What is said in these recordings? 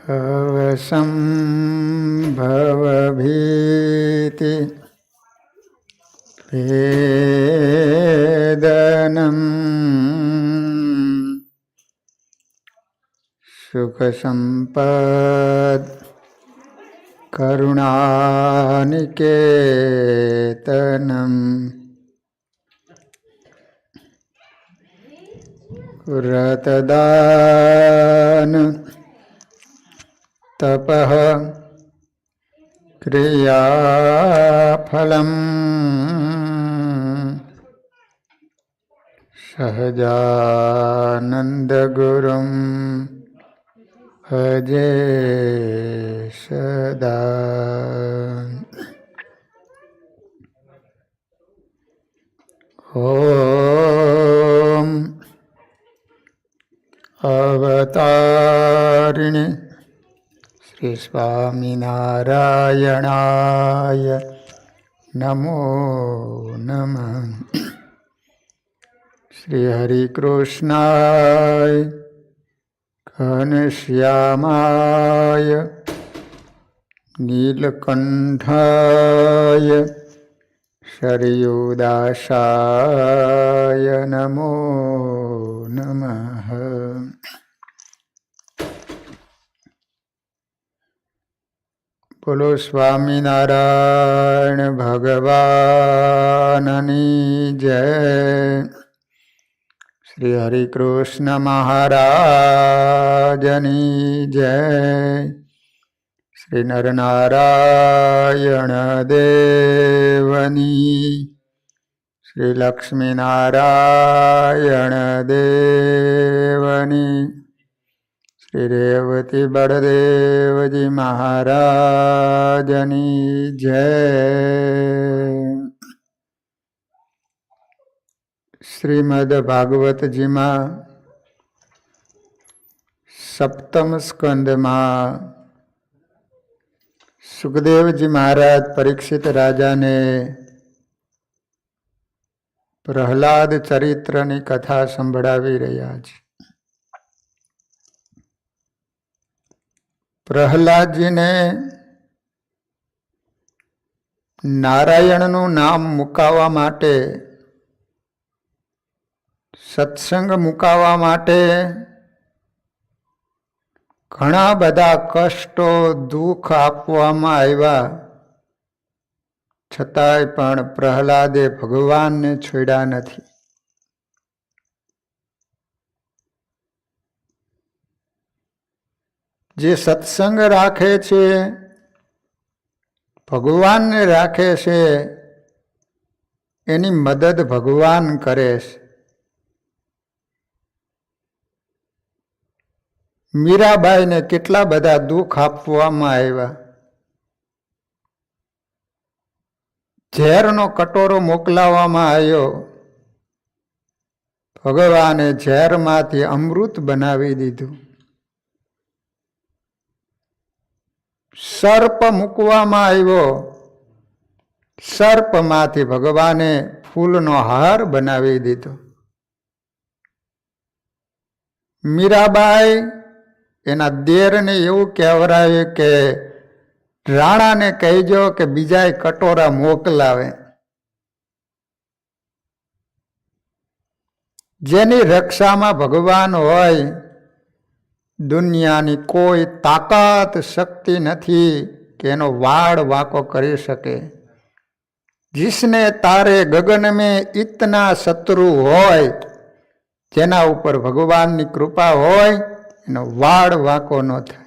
અવસંભવભીતિ વેદનમ સુખસંપદ કરુણાનિકેતનમ રતદાન તપઃ ક્રિયાફલમ સહજાનંદ ગુરુમ ભજે સદા. ઓમ અવતારિણી શ્રી સ્વામિનારાયણાય નમો નમઃ. શ્રી હરિકૃષ્ણાય ઘનશ્યામાય નીલકંઠાય શરયુદાસાય નમો નમઃ. બોલો સ્વામિનારાયણ ભગવાનની જય. શ્રી હરિકૃષ્ણ મહારાજની જય. શ્રી નરનારાયણ દેવની, શ્રી લક્ષ્મીનારાયણ દેવની, શ્રી રેવતી બળદેવજી મહારાજની જય. શ્રીમદ ભાગવતજીમાં સપ્તમ સ્કંદમાં સુખદેવજી મહારાજ પરીક્ષિત રાજાને પ્રહલાદ ચરિત્રની કથા સંભળાવી રહ્યા છે. પ્રહલાદજીને નારાયણનું નામ મુકાવવા માટે, સત્સંગ મુકાવવા માટે ઘણા બધા કષ્ટો, દુઃખ આપવામાં આવ્યા, છતાંય પણ પ્રહલાદે ભગવાનને છોડ્યા નથી. જે સત્સંગ રાખે છે, ભગવાનને રાખે છે, એની મદદ ભગવાન કરે છે. મીરાબાઈને કેટલા બધા દુઃખ આપવામાં આવ્યા. ઝેરનો કટોરો મોકલાવવામાં આવ્યો, ભગવાને ઝેરમાંથી અમૃત બનાવી દીધું. સર્પ મૂકવામાં આવ્યો, સર્પમાંથી ભગવાને ફૂલનો હાર બનાવી દીધો. મીરાબાઈ એના દેરને એવું કહેવરાયું કે રાણાને કહેજો કે બીજા કટોરા મોકલાવે. જેની રક્ષામાં ભગવાન હોય, દુનિયાની કોઈ તાકાત શક્તિ નથી કે એનો વાળ વાંકો કરી શકે. जिसने तारे गगन में इतना शत्रु होय, જેના ઉપર ભગવાનની કૃપા હોય, એનો વાળ વાંકો ન થાય.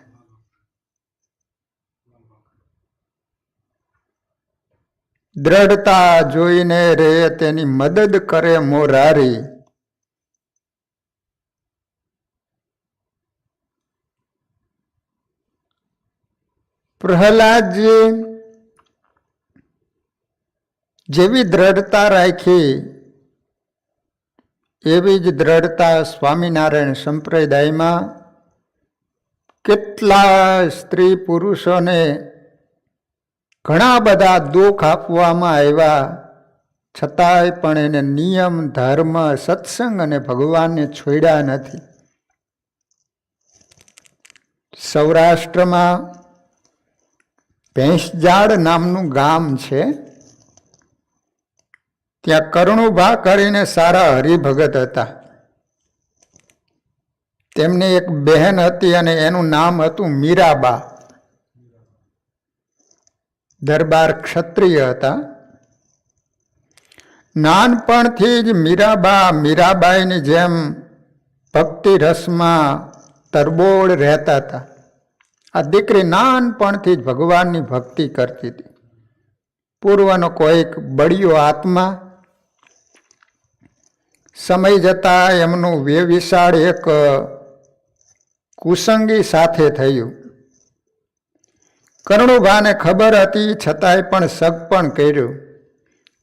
દ્રઢતા જોઈને રે તેની મદદ કરે મોરારી. પ્રહલાદજી જેવી દ્રઢતા રાખી, એવી જ દ્રઢતા સ્વામિનારાયણ સંપ્રદાયમાં કેટલા સ્ત્રી પુરુષોને ઘણા બધા દુઃખ આપવામાં આવ્યા, છતાંય પણ એને નિયમ, ધર્મ, સત્સંગ અને ભગવાનને છોડ્યા નથી. સૌરાષ્ટ્રમાં ભેંસજાડ નામનું ગામ છે. ત્યાં કરુણુભા કરીને સારા હરિભગત હતા. તેમની એક બહેન હતી અને એનું નામ હતું મીરાબા. દરબાર ક્ષત્રિય હતા. નાનપણથી જ મીરાબાઈની જેમ ભક્તિ રસમાં તરબોળ રહેતા હતા. આ દીકરી નાનપણથી જ ભગવાનની ભક્તિ કરતી હતી. પૂર્વનો કોઈક બળિયો આત્મા. સમય જતા એમનું વેવિશાળ એક કુસંગી સાથે થયું. કરુણુભાને ખબર હતી, છતાંય પણ સગપણ કર્યું.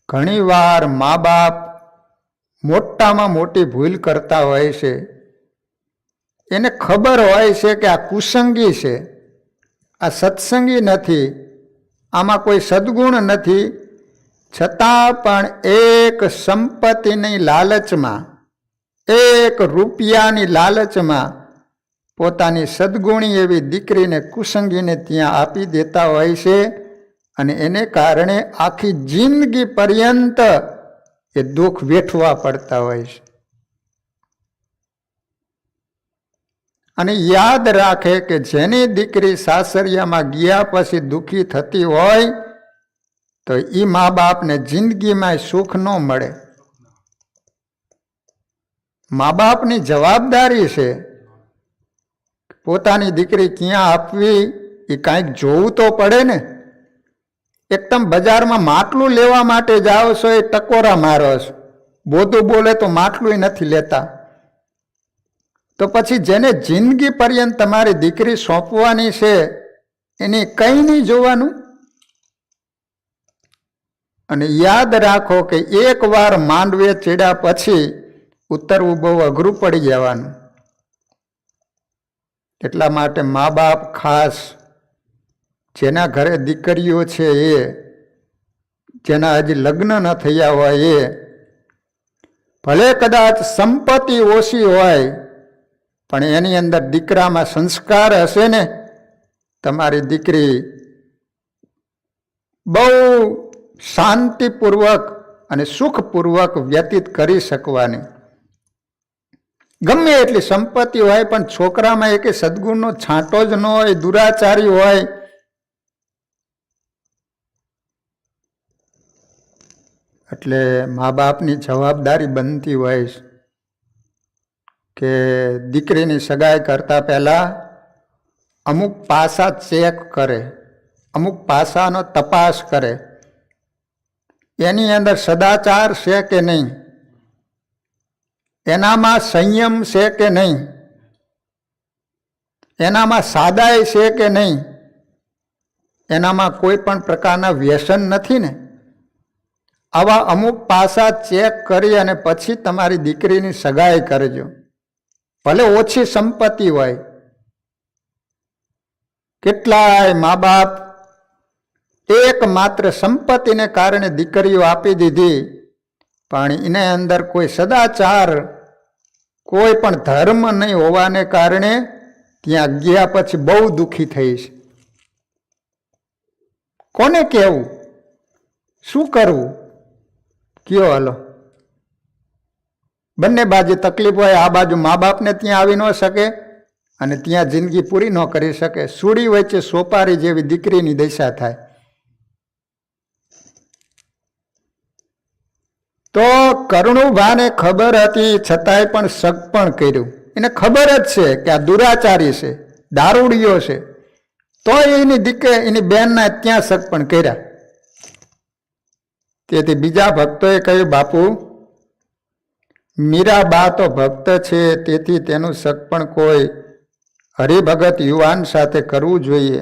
ઘણીવાર મા બાપ મોટામાં મોટી ભૂલ કરતા હોય છે. એને ખબર હોય છે કે આ કુસંગી છે, આ સત્સંગી નથી, આમાં કોઈ સદગુણ નથી, છતાં પણ એક સંપત્તિની લાલચમાં, એક રૂપિયાની લાલચમાં પોતાની સદગુણી એવી દીકરીને કુસંગીને ત્યાં આપી દેતા હોય છે. અને એને કારણે આખી જિંદગી પર્યંત એ દુઃખ વેઠવા પડતા હોય છે. અને યાદ રાખે કે જેની દીકરી સાસરિયામાં ગયા પછી દુઃખી થતી હોય તો એ મા બાપને જિંદગીમાં સુખ ન મળે. મા બાપની જવાબદારી છે પોતાની દીકરી ક્યાં આપવી, એ કાંઈક જોવું તો પડે ને. એક તમે બજારમાં માટલું લેવા માટે જાઓ છો, એ ટકોરા મારો છો, બોધું બોલે તો માટલું નથી લેતા. તો પછી જેને જિંદગી પર્યંત તમારી દીકરી સોંપવાની છે એની કંઈ નહીં જોવાનું. અને યાદ રાખો કે એકવાર માંડવે ચડ્યા પછી ઉતરવું બહુ અઘરું પડી જવાનું. એટલા માટે મા બાપ ખાસ જેના ઘરે દીકરીઓ છે, એ જેના હજી લગ્ન ન થયા હોય, એ ભલે કદાચ સંપત્તિ ઓછી હોય પણ એની અંદર દીકરામાં સંસ્કાર હશે ને, તમારી દીકરી બહુ શાંતિપૂર્વક અને સુખપૂર્વક વ્યતીત કરી શકવાની. ગમે એટલી સંપત્તિ હોય પણ છોકરામાં એક સદગુણનો છાંટો જ ન હોય, દુરાચારી હોય, એટલે મા બાપની જવાબદારી બનતી હોય કે દીકરીની સગાઈ કરતા પહેલા અમુક પાસા ચેક કરે, અમુક પાસાનો તપાસ કરે. એની અંદર સદાચાર છે કે નહીં, એનામાં સંયમ છે કે નહીં, એનામાં સાદાઈ છે કે નહીં, એનામાં કોઈ પણ પ્રકારના વ્યસન નથી ને. આવા અમુક પાસા ચેક કરી અને પછી તમારી દીકરીની સગાઈ કરજો. ભલે ઓછી સંપત્તિ હોય. કેટલાય મા બાપ એકમાત્ર સંપત્તિને કારણે દીકરીઓ આપી દીધી, પણ એને અંદર કોઈ સદાચાર, કોઈ પણ ધર્મ નહીં હોવાને કારણે ત્યાં ગયા પછી બહુ દુઃખી થઈ છે. કોને કહેવું, શું કરવું, કયો હાલો. બંને બાજુ તકલીફ હોય. આ બાજુ મા બાપને ત્યાં આવી ન શકે અને ત્યાં જિંદગી પૂરી ન કરી શકે. સુડી વચ્ચે સોપારી જેવી દીકરીની દશા થાય. તો કરુણુભાને ખબર હતી, છતાંય પણ સગપણ કર્યું. એને ખબર જ છે કે આ દુરાચારી છે, દારૂડિયો છે, તો એની એની બેનના ત્યાં સગપણ કર્યા. તેથી બીજા ભક્તોએ કહ્યું, બાપુ મીરાબા તો ભક્ત છે, તેથી તેનું સગપણ કોઈ હરિભગત યુવાન સાથે કરવું જોઈએ.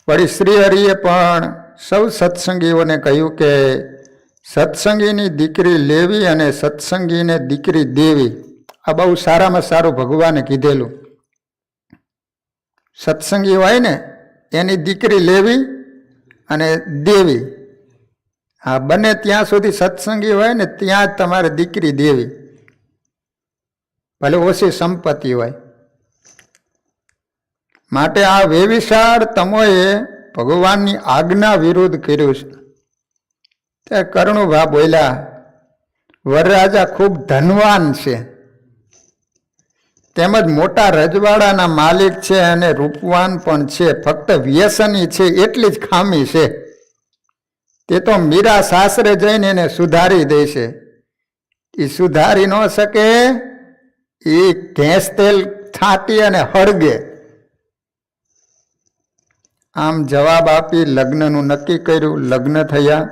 વળી શ્રી હરિએ પણ સૌ સત્સંગીઓને કહ્યું કે સત્સંગીની દીકરી લેવી અને સત્સંગીને દીકરી દેવી. આ બહુ સારામાં સારું ભગવાને કીધેલું. સત્સંગી હોય ને એની દીકરી લેવી અને દેવી. હા, બને ત્યાં સુધી સત્સંગી હોય ને ત્યાં જ તમારે દીકરી દેવી, ભલે ઓછી સંપત્તિ હોય. માટે આ વેવિશાળ તમોએ ભગવાનની આજ્ઞા વિરુદ્ધ કર્યું છે. ત્યારે કરણુભા બોલ્યા, વરરાજા ખૂબ ધનવાન છે, તેમજ મોટા રજવાડાના માલિક છે અને રૂપવાન પણ છે, ફક્ત વ્યસની છે એટલી જ ખામી છે. તે તો મીરા સાસરે જઈને એને સુધારી દેશે. એ સુધારી ન શકે, એ ઘેંસ તેલ છાંટી અને હળગે. આમ જવાબ આપી લગ્નનું નક્કી કર્યું. લગ્ન થયા.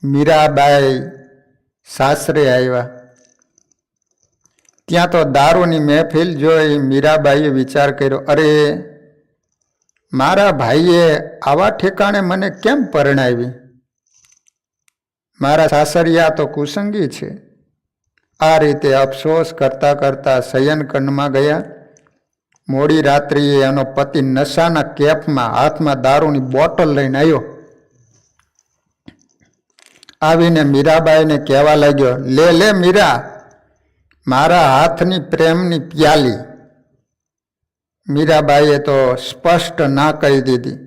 મીરાબાઈ સાસરે આવ્યા. ત્યાં તો દારૂની મહેફિલ જોઈ મીરાબાઈએ વિચાર કર્યો, અરે મારા ભાઈએ આવા ઠેકાણે મને કેમ પરણાવી? મારા સાસરિયા તો કુસંગી છે. આ રીતે અફસોસ કરતા કરતા શયનખંડમાં ગયા. મોડી રાત્રિએ એનો પતિ નશાના કેફમાં હાથમાં દારૂની બોટલ લઈને આવ્યો. આવીને મીરાબાઈને કહેવા લાગ્યો, લે લે મીરા, મારા હાથની પ્રેમની પ્યાલી. મીરાબાઈએ તો સ્પષ્ટ ના કહી દીધી.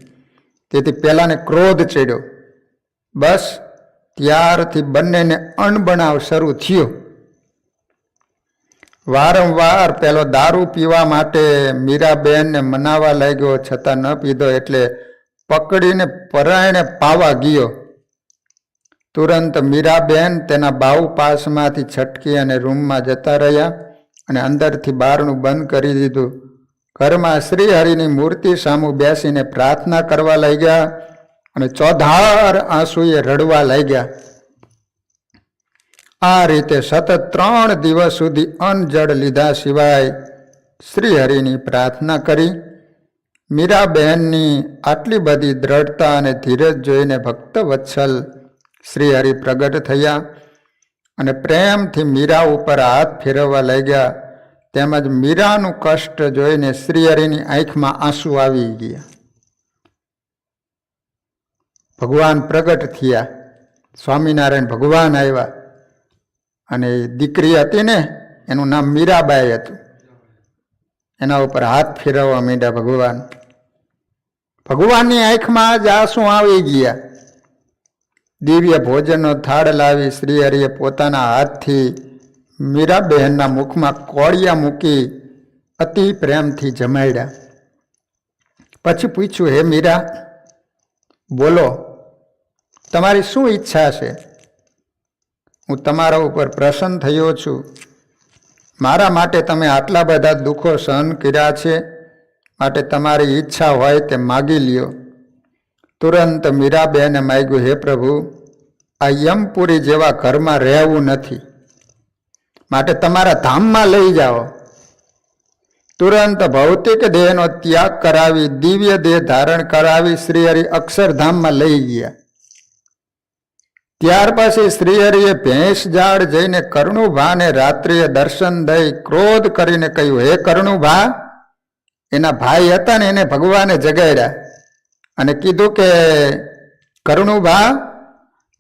તેથી પેલાને ક્રોધ ચડ્યો. બસ ત્યારથી બંનેને અણબનાવ શરૂ થયો. વારંવાર પેલો દારૂ પીવા માટે મીરાબેનને મનાવા લાગ્યો, છતાં ન પીધો એટલે પકડીને પરાયણે પાવા ગયો. તુરંત મીરાબેન તેના બાહુ પાસમાંથી છટકી અને રૂમમાં જતા રહ્યા અને અંદરથી બારણું બંધ કરી દીધું. ઘરમાં શ્રીહરિની મૂર્તિ સામુ બેસીને પ્રાર્થના કરવા લાગ્યા અને ચોધાર આંસુએ રડવા લાગ્યા. આ રીતે સતત 3 દિવસ સુધી અન્ન જળ લીધા સિવાય શ્રીહરિની પ્રાર્થના કરી. મીરાબહેનની આટલી બધી દ્રઢતા અને ધીરજ જોઈને ભક્ત વત્સલ શ્રીહરિ પ્રગટ થયા અને પ્રેમથી મીરા ઉપર હાથ ફેરવવા લાગ્યા. તેમજ મીરાનું કષ્ટ જોઈને શ્રીહરિની આંખમાં આંસુ આવી ગયા. ભગવાન પ્રગટ થયા. સ્વામિનારાયણ ભગવાન આવ્યા અને દીકરી હતી ને, એનું નામ મીરાબાઈ હતું. એના ઉપર હાથ ફેરવવા માંડ્યા ભગવાન. ભગવાનની આંખમાં જ આંસુ આવી ગયા. દિવ્ય ભોજનનો થાળ લાવી શ્રીહરિએ પોતાના હાથથી મીરાબહેનના મુખમાં કોળિયા મૂકી અતિ પ્રેમથી જમાડ્યા. પછી પૂછ્યું, હે મીરા, બોલો, તમારી શું ઈચ્છા છે? હું તમારા ઉપર પ્રસન્ન થયો છું. મારા માટે તમે આટલા બધા દુઃખો સહન કર્યા છે, માટે તમારી ઈચ્છા હોય તે માગી લ્યો. તુરંત મીરાબેને માગ્યું, હે પ્રભુ, આ યમપુરી જેવા ઘરમાં રહેવું નથી, માટે તમારા ધામમાં લઈ જાઓ. તુરંત ભૌતિક દેહનો ત્યાગ કરાવી દિવ્ય દેહ ધારણ કરાવી શ્રીહરિ અક્ષરધામમાં લઈ ગયા. ત્યાર પછી શ્રીહરિએ ભેંસજાળ જઈને કરણુભાને રાત્રિએ દર્શન દઈ ક્રોધ કરીને કહ્યું, હે કરણુભા, એના ભાઈ હતા ને એને ભગવાને જગાડ્યા અને કીધું કે કરણુભા,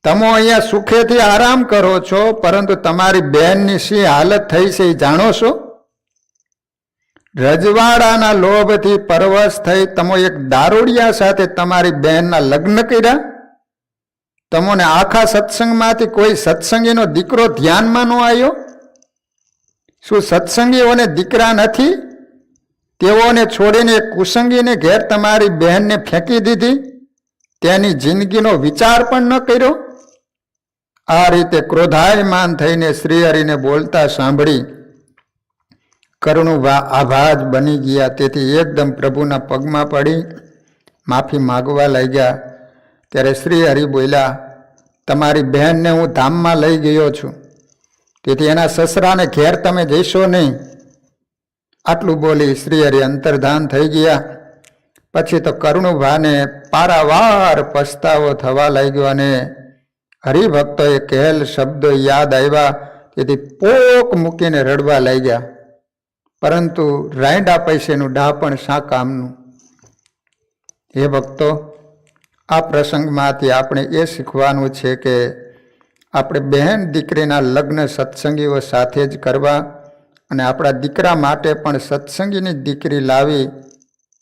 તમે અહીંયા સુખેથી આરામ કરો છો, પરંતુ તમારી બહેનની શી હાલત થઈ છે એ જાણો છો? રજવાડાના લોભથી પરવશ થઈ તમે એક દારૂડિયા સાથે તમારી બહેનના લગ્ન કર્યા. તમને આખા સત્સંગમાંથી કોઈ સત્સંગીનો દીકરો ધ્યાનમાં ન આવ્યો? શું સત્સંગીઓને દીકરા નથી? તેઓને છોડીને એક કુસંગીને ઘેર તમારી બહેનને ફેંકી દીધી, તેની જિંદગીનો વિચાર પણ ન કર્યો. આ રીતે ક્રોધાયમાન થઈને શ્રીહરિને બોલતા સાંભળી કરણુભા આભાજ બની ગયા. તેથી એકદમ પ્રભુના પગમાં પડી માફી માગવા લાગ્યા. ત્યારે શ્રીહરિ બોલ્યા, તમારી બહેનને હું ધામમાં લઈ ગયો છું, તેથી એના સસરાને ઘેર તમે જઈશો નહીં. આટલું બોલી શ્રીહરિ અંતર્ધાન થઈ ગયા. પછી તો કરણુભાને પારાવાર પસ્તાવો થવા લાગ્યો અને હરિભક્તોએ કહેલ શબ્દો યાદ આવ્યા. તેથી પોક મૂકીને રડવા લાગ્યા. પરંતુ રાયડા પૈસેનું ડાપણ શા કામનું? હે ભક્તો, આ પ્રસંગમાંથી આપણે એ શીખવાનું છે કે આપણે બહેન દીકરીના લગ્ન સત્સંગીઓ સાથે જ કરવા અને આપણા દીકરા માટે પણ સત્સંગીની દીકરી લાવી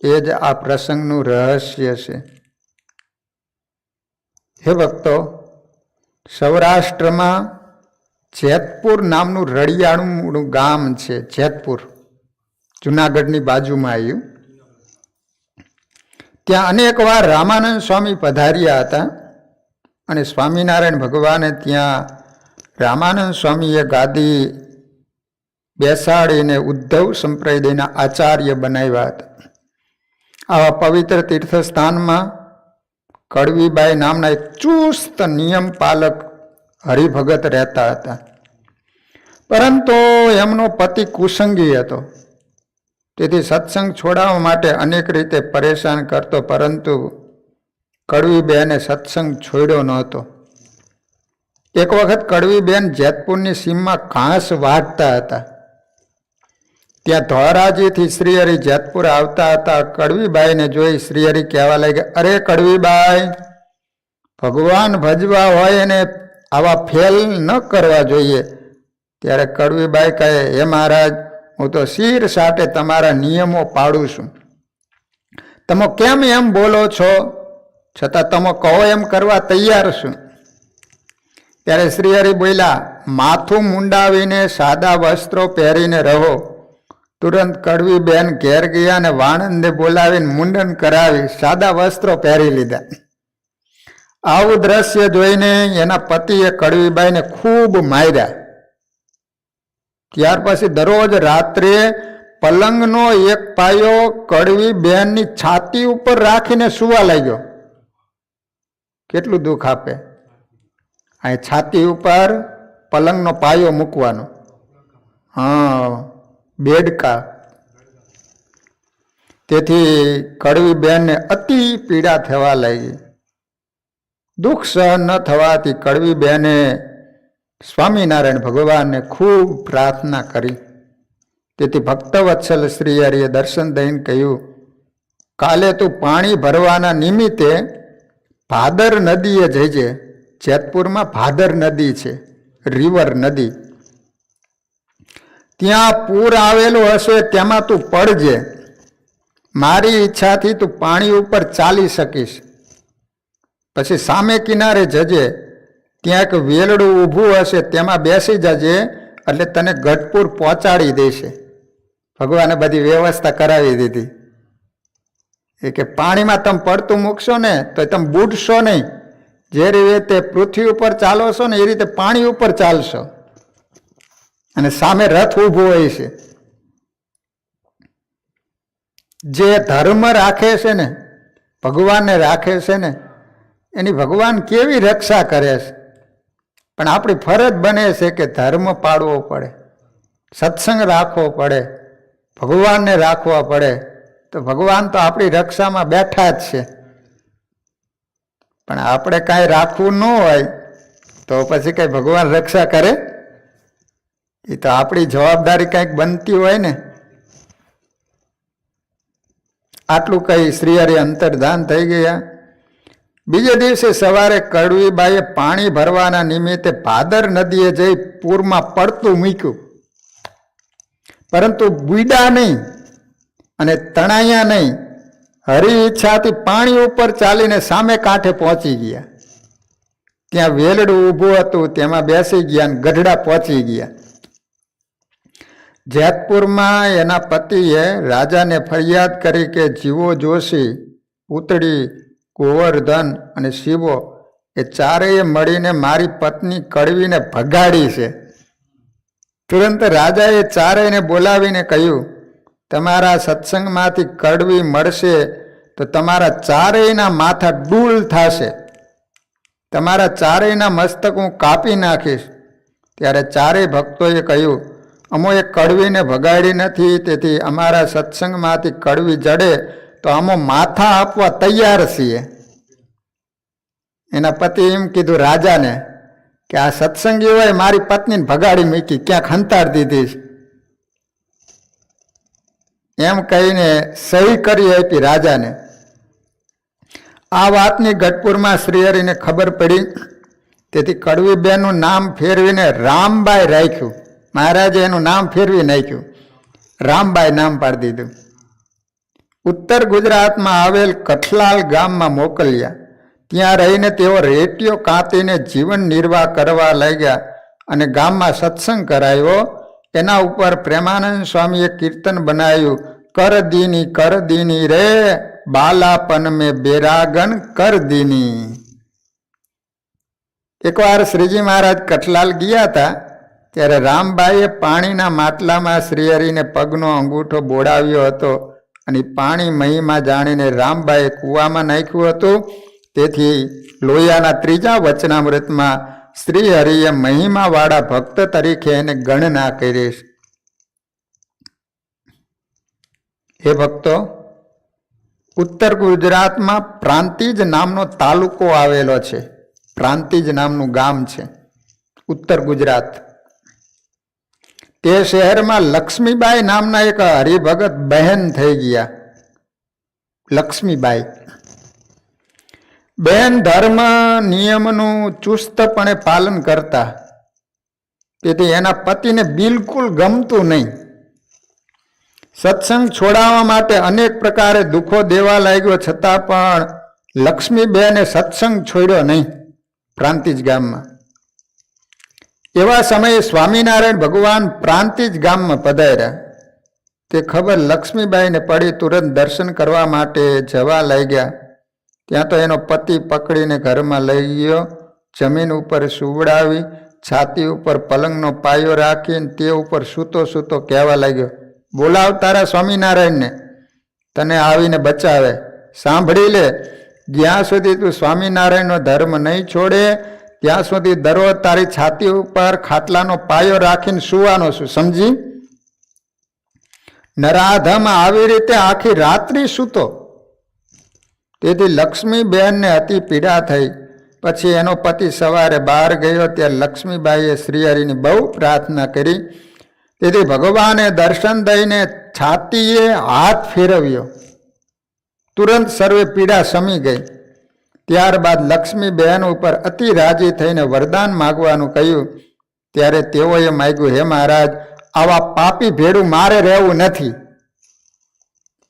એ જ આ પ્રસંગનું રહસ્ય છે. હે ભક્તો, સૌરાષ્ટ્રમાં જેતપુર નામનું રળિયાળું ગામ છે. જેતપુર જુનાગઢની બાજુમાં આવ્યું. ત્યાં અનેક વાર રામાનંદ સ્વામી પધાર્યા હતા અને સ્વામિનારાયણ ભગવાને ત્યાં રામાનંદ સ્વામીએ ગાદી બેસાડીને ઉદ્ધવ સંપ્રદાયના આચાર્ય બનાવ્યા હતા. આવા પવિત્ર તીર્થસ્થાનમાં કડવીબાઈ નામના એક ચુસ્ત નિયમ પાલક હરિભગત રહેતા હતા. પરંતુ એમનો પતિ કુસંગી હતો. તેથી સત્સંગ છોડાવવા માટે અનેક રીતે પરેશાન કરતો, પરંતુ કડવીબેને સત્સંગ છોડ્યો નહોતો. એક વખત કડવીબેન જેતપુરની સીમમાં ઘાસ વાઢતા હતા. ત્યાં ધોરાજીથી શ્રીહરિ જેતપુર આવતા હતા. કડવીબાઈને જોઈ શ્રીહરિ કહેવા લાગ્યા, અરે કડવીબાઈ, ભગવાન ભજવા હોય એને આવા ફેલ ન કરવા જોઈએ. ત્યારે કડવીબાઈ કહે, હે મહારાજ, હું તો શિર સાથે તમારા નિયમો પાડું છું. તમે કેમ એમ બોલો છો? છતાં તમે કહો એમ કરવા તૈયાર છું. ત્યારે શ્રીહરિ બોલ્યા, માથું મુંડાવીને સાદા વસ્ત્રો પહેરીને રહો. તુરંત કડવીબેન ઘેર ગયા અને વાણંદને બોલાવીને મુંડન કરાવી સાદા વસ્ત્રો પહેરી લીધા. આવું દ્રશ્ય જોઈને એના પતિએ કડવીબાઈને ખૂબ માર્યા. ત્યાર પછી દરરોજ રાત્રે પલંગનો એક પાયો કડવીબેનની છાતી ઉપર રાખીને સુવા લાગ્યો. કેટલું દુઃખ આપે! અહીં છાતી ઉપર પલંગનો પાયો મૂકવાનો. હા, બેડકા. તેથી કડવીબેનને અતિ પીડા થવા લાગી. દુઃખ સહન ન થવાથી કડવીબેને સ્વામિનારાયણ ભગવાનને ખૂબ પ્રાર્થના કરી. તેથી ભક્તવત્સલ શ્રીહરિએ દર્શન દઈને કહ્યું, કાલે તું પાણી ભરવાના નિમિત્તે ભાદર નદીએ જજે. જેતપુરમાં ભાદર નદી છે, રિવર નદી. ત્યાં પૂર આવેલું હશે, તેમાં તું પડજે. મારી ઈચ્છાથી તું પાણી ઉપર ચાલી શકીશ. પછી સામે કિનારે જજે, ત્યાં એક વેલડું ઊભું હશે, તેમાં બેસી જજે, એટલે તને ગઢપુર પહોંચાડી દેશે. ભગવાને બધી વ્યવસ્થા કરાવી દીધી. એ કે પાણીમાં તમે પડતું મૂકશો ને તો તમે બુડશો નહીં. જે રીતે પૃથ્વી ઉપર ચાલો છો ને એ રીતે પાણી ઉપર ચાલશો. અને સામે રથ ઊભો હોય છે. જે ધર્મ રાખે છે ને, ભગવાનને રાખે છે ને, એની ભગવાન કેવી રક્ષા કરે છે. પણ આપણી ફરજ બને છે કે ધર્મ પાળવો પડે, સત્સંગ રાખવો પડે, ભગવાનને રાખવા પડે. તો ભગવાન તો આપણી રક્ષામાં બેઠા જ છે. પણ આપણે કાંઈ રાખવું ન હોય તો પછી કઈ ભગવાન રક્ષા કરે? એ તો આપણી જવાબદારી કંઈક બનતી હોય ને. આટલું કહી શ્રીહરિ અંતર્ધાન થઈ ગયા. બીજે દિવસે સવારે કડવીબાઈએ પાણી ભરવાના નિમિત્તે ભાદર નદીએ જઈ પૂરમાં પડતું મૂક્યું. પરંતુ બુડ્યા નહીં અને તણાયા નહીં. હરી ઈચ્છાથી પાણી ઉપર ચાલીને સામે કાંઠે પહોંચી ગયા. ત્યાં વેલડું ઊભું હતું, તેમાં બેસી ગયા અને ગઢડા પહોંચી ગયા. જેતપુરમાં એના પતિએ રાજાને ફરિયાદ કરી કે જીવો જોશી, પૂતળી, ગોવર્ધન અને શિવો એ ચારેય મળીને મારી પત્ની કડવીને ભગાડી છે. તુરંત રાજાએ ચારેયને બોલાવીને કહ્યું, તમારા સત્સંગમાંથી કડવી મળશે તો તમારા ચારેયના માથા ડૂલ થશે, તમારા ચારેયના મસ્તક હું કાપી નાખીશ. ત્યારે ચારેય ભક્તોએ કહ્યું, અમોએ કડવીને ભગાડી નથી, તેથી અમારા સત્સંગમાંથી કડવી જડે તો અમો માથા આપવા તૈયાર છીએ. એના પતિ એમ કીધું રાજાને કે આ સત્સંગી હોય મારી પત્નીને ભગાડી મૂકી, ક્યાંક હંતાડી દીધી. એમ કહીને સહી કરી આપી રાજાને. આ વાતની ગઢપુરમાં શ્રીહરિને ખબર પડી. તેથી કડવીબેનનું નામ ફેરવીને રામબાઈ રાખ્યું. મહારાજે એનું નામ ફેરવી નાખ્યું, રામબાઈ નામ પાડી દીધું. ઉત્તર ગુજરાતમાં આવેલ કઠલાલ ગામમાં મોકલ્યા. ત્યાં રહીને તેઓ રેટીઓ કાંતીને જીવન નિર્વાહ કરવા લાગ્યા અને ગામમાં સત્સંગ કરાયો. એના ઉપર પ્રેમાનંદ સ્વામીએ કીર્તન બનાવ્યું, કર દીની રે બાલાપન મેં બેરાગન કર દીની. એકવાર શ્રીજી મહારાજ કઠલાલ ગયા હતા. ત્યારે રામબાઈએ પાણીના માટલામાં શ્રીહરિને પગનો અંગૂઠો બોડાવ્યો હતો અને પાણી મહિમા જાણીને રામબાઈએ કૂવામાં નાખ્યું હતું. તેથી લોહિયાના ત્રીજા વચનામૃતમાં શ્રીહરિએ મહિમાવાળા ભક્ત તરીકે એને ગણના કરી છે. હે ભક્તો, ઉત્તર ગુજરાતમાં પ્રાંતિજ નામનો તાલુકો આવેલો છે. પ્રાંતિજ નામનું ગામ છે ઉત્તર ગુજરાત. તે શહેરમાં લક્ષ્મીબાઈ નામના એક હરિભગત બહેન થઈ ગયા. લક્ષ્મીબાઈ બહેન ધર્મ નિયમનું ચુસ્તપણે પાલન કરતા. તેથી એના પતિને બિલકુલ ગમતું નહીં. સત્સંગ છોડાવવા માટે અનેક પ્રકારે દુઃખો દેવા લાગ્યો, છતાં પણ લક્ષ્મીબેને સત્સંગ છોડ્યો નહીં પ્રાંતિજ ગામમાં. એવા સમયે સ્વામિનારાયણ ભગવાન પ્રાંતિજ ગામમાં પધાર્યા. તે ખબર લક્ષ્મીબાઈને પડી. તુરંત દર્શન કરવા માટે જવા લાગ્યા. ત્યાં તો એનો પતિ પકડીને ઘરમાં લઈ ગયો. જમીન ઉપર સુવડાવી, છાતી ઉપર પલંગનો પાયો રાખીને તે ઉપર સૂતો સૂતો કહેવા લાગ્યો, બોલાવ તારા સ્વામિનારાયણને, તને આવીને બચાવે. સાંભળી લે, જ્યાં સુધી તું સ્વામિનારાયણનો ધર્મ નહીં છોડે ત્યાં સુધી દરરોજ તારી છાતી ઉપર ખાટલાનો પાયો રાખીને સુવાનો છું, સમજી? નરાધમ આવી રીતે આખી રાત્રિ સૂતો. તેથી લક્ષ્મીબેનને અતિ પીડા થઈ. પછી એનો પતિ સવારે બહાર ગયો. ત્યારે લક્ષ્મીબાઈએ શ્રીહરિની બહુ પ્રાર્થના કરી. તેથી ભગવાને દર્શન દઈને છાતીએ હાથ ફેરવ્યો. તુરંત સર્વે પીડા શમી ગઈ. ત્યારબાદ લક્ષ્મીબહેન ઉપર અતિ રાજી થઈને વરદાન માગવાનું કહ્યું. ત્યારે તેઓએ માગ્યું, હે મહારાજ, આવા પાપી ભેડું મારે રહેવું નથી,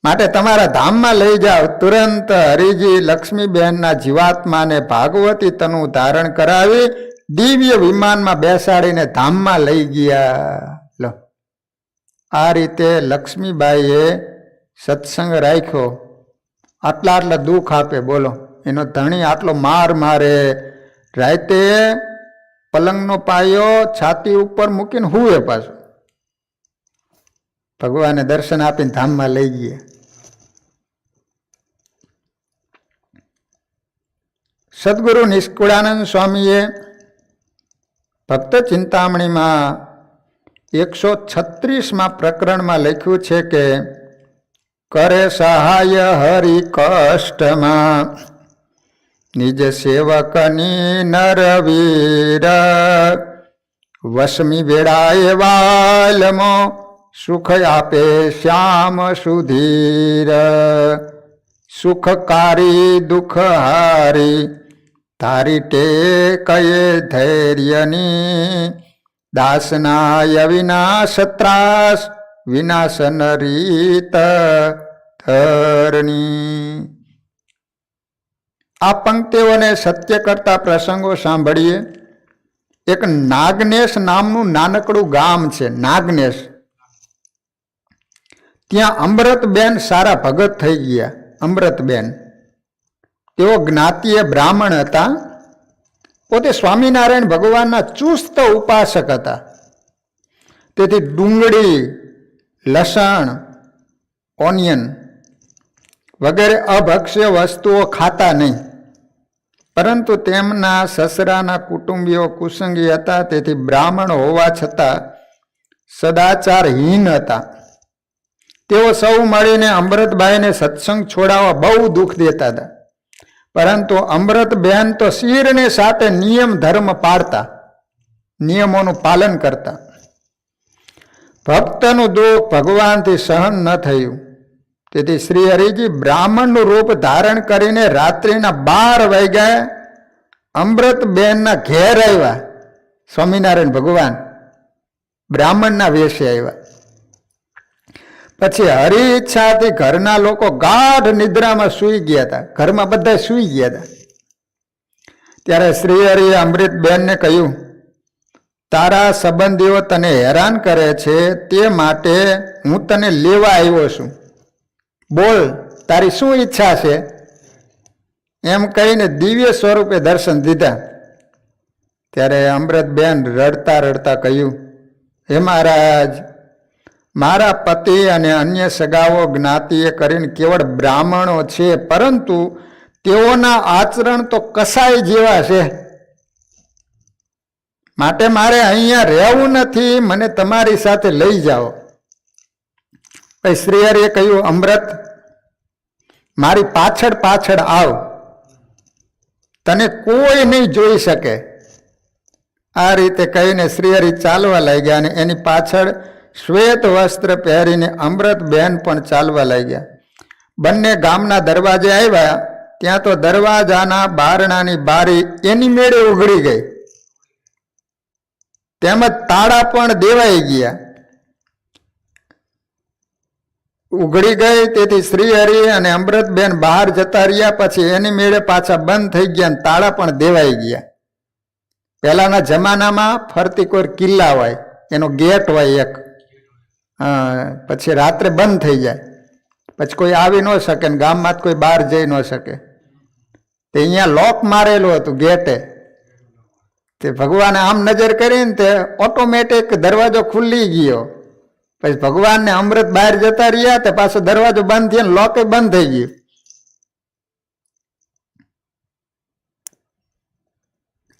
માટે તમારા ધામમાં લઈ જાઓ. તુરંત હરિજી લક્ષ્મીબહેનના જીવાત્માને ભાગવતી તનું ધારણ કરાવી દિવ્ય વિમાનમાં બેસાડીને ધામમાં લઈ ગયા. લો, આ રીતે લક્ષ્મીબાઈએ સત્સંગ રાખ્યો. આટલા દુઃખ આપે, બોલો. એનો ધણી આટલો માર મારે, રાતે પલંગનો પાયો છાતી ઉપર મૂકીને હુએ પાછું. ભગવાને દર્શન આપીને ધામમાં લઈ ગયા. સદગુરુ નિષ્કુળાનંદ સ્વામીએ ભક્ત ચિંતામણીમાં 136માં પ્રકરણમાં લખ્યું છે કે કરે સહાય હરિ કષ્ટમાં નિજ સેવકની નરવીર વસમી વેળાએ વાલમો સુખ આપે શ્યામ સુધીર સુખકારી દુઃખહારી તારી ટેકયે ધૈર્યની દાસનાય વિનાશ ત્રાસ વિનાશન રીત ધરણી. આ પંક્તિઓને સત્ય કરતા પ્રસંગો સાંભળીએ. એક નાગનેશ નામનું નાનકડું ગામ છે, નાગનેશ. ત્યાં અમૃતબેન સારા ભગત થઈ ગયા. અમૃતબેન તેઓ જ્ઞાતિએ બ્રાહ્મણ હતા. પોતે સ્વામિનારાયણ ભગવાનના ચુસ્ત ઉપાસક હતા. તેથી ડુંગળી, લસણ, ઓનિયન વગેરે અભક્ષ્ય વસ્તુઓ ખાતા નહીં. પરંતુ તેમના સસરાના કુટુંબીઓ કુસંગી હતા. તેથી બ્રાહ્મણ હોવા છતાં સદાચારહીન હતા. તેઓ સૌ મળીને અમૃતબાઈને સત્સંગ છોડાવવા બહુ દુઃખ દેતા હતા. પરંતુ અમૃતબેન તો શિરને સાથે નિયમ ધર્મ પાળતા, નિયમોનું પાલન કરતા. ભક્તનું દુઃખ ભગવાનથી સહન ન થયું. તેથી શ્રી હરિજી બ્રાહ્મણનું રૂપ ધારણ કરીને રાત્રિના 12 વાગ્યા અમૃતબેનના ઘેર આવ્યા. સ્વામિનારાયણ ભગવાન બ્રાહ્મણના વેશે આવ્યા. પછી હરી ઈચ્છાથી ઘરના લોકો ગાઢ નિદ્રામાં સૂઈ ગયા હતા. ઘરમાં બધા સૂઈ ગયા હતા. ત્યારે શ્રી હરિએ અમૃતબેનને કહ્યું, તારા સંબંધીઓ તને હેરાન કરે છે, તે માટે હું તને લેવા આવ્યો છું. બોલ, તારી શું ઈચ્છા છે? એમ કહીને દિવ્ય સ્વરૂપે દર્શન દીધા. ત્યારે અમૃતબેન રડતા રડતા કહ્યું, હે મહારાજ, મારા પતિ અને અન્ય સગાઓ જ્ઞાતિએ કરીને કેવળ બ્રાહ્મણો છે, પરંતુ તેઓના આચરણ તો કસાય જેવા છે. માટે મારે અહીંયા રહેવું નથી, મને તમારી સાથે લઈ જાઓ. પછી શ્રી હરિએ કહ્યું, અમૃત, મારી પાછળ પાછળ આવ, તને કોઈ નહીં જોઈ શકે. આ રીતે કહીને શ્રી હરિ ચાલવા લાગ્યા અને એની પાછળ શ્વેત વસ્ત્ર પહેરીને અમૃતબેન પણ ચાલવા લાગ્યા. બંને ગામના દરવાજે આવ્યા. ત્યાં તો દરવાજાના બારણાની બારી એની મેળે ઉઘડી ગઈ, તેમજ તાળા પણ દેવાઈ ગયા. ઉઘડી ગઈ તેથી શ્રી હરિ અને અમૃતબેન બહાર જતા રહ્યા. પછી એની મેળે પાછા બંધ થઈ ગયા અને તાળા પણ દેવાઈ ગયા. પહેલાના જમાનામાં ફરતી કોઈ કિલ્લા હોય, એનો ગેટ હોય એક, પછી રાત્રે બંધ થઈ જાય, પછી કોઈ આવી ન શકે ને ગામમાં કોઈ બહાર જઈ ન શકે. તે અહીંયા લોક મારેલું હતું ગેટે. તે ભગવાને આમ નજર કરીને તે ઓટોમેટિક દરવાજો ખુલી ગયો. પછી ભગવાનને અમૃત બહાર જતા રહ્યા, તે પાછો દરવાજો બંધ થયો ને લોકે બંધ થઈ ગયું.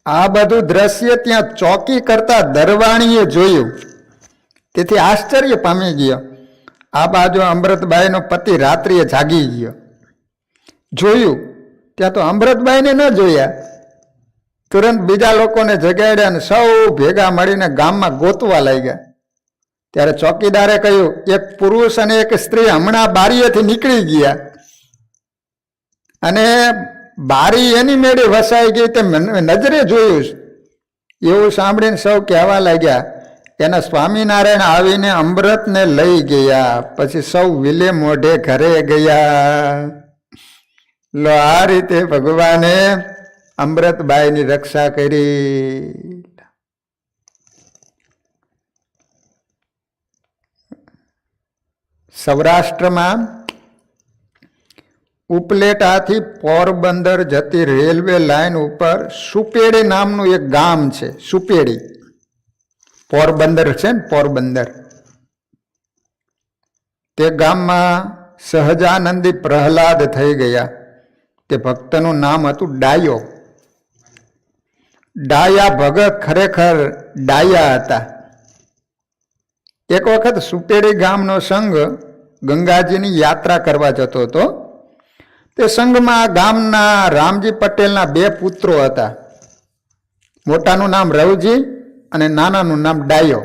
આ બધું દ્રશ્ય ત્યાં ચોકી કરતા દરવાણીએ જોયું. તેથી આશ્ચર્ય પામી ગયો. આ બાજુ અમૃતબાઈનો પતિ રાત્રિએ જાગી ગયો. જોયું ત્યાં તો અમૃતબાઈને ન જોયા. તુરંત બીજા લોકોને જગાડ્યા અને સૌ ભેગા મળીને ગામમાં ગોતવા લાગ્યા. ત્યારે ચોકીદારે કહ્યું, એક પુરુષ અને એક સ્ત્રી હમણાં બારીએથી નીકળી ગયા અને બારી એની મેળે વસાઈ ગઈ, તે નજરે જોયું. એવું સાંભળીને સૌ કહેવા લાગ્યા, એના સ્વામિનારાયણ આવીને અમૃતને લઈ ગયા. પછી સૌ વિલે મોઢે ઘરે ગયા. લો, આ રીતે ભગવાને અમૃતબાઈની રક્ષા કરી. સૌરાષ્ટ્રમાં ઉપલેટાથી પોરબંદર જતી રેલવે લાઈન ઉપર સુપેડી નામનું એક ગામ છે. સુપેડી, પોરબંદર છે ને, પોરબંદર. તે ગામમાં સહજાનંદી પ્રહલાદ થઈ ગયા. તે ભક્તનું નામ હતું ડાયો. ડાયા ભગત ખરેખર ડાયા હતા. એક વખત સુપેડી ગામનો સંઘ ગંગાજીની યાત્રા કરવા જતો હતો. તે સંઘમાં ગામના રામજી પટેલના બે પુત્રો હતા. મોટાનું નામ રવજી અને નાનાનું નામ ડાયો.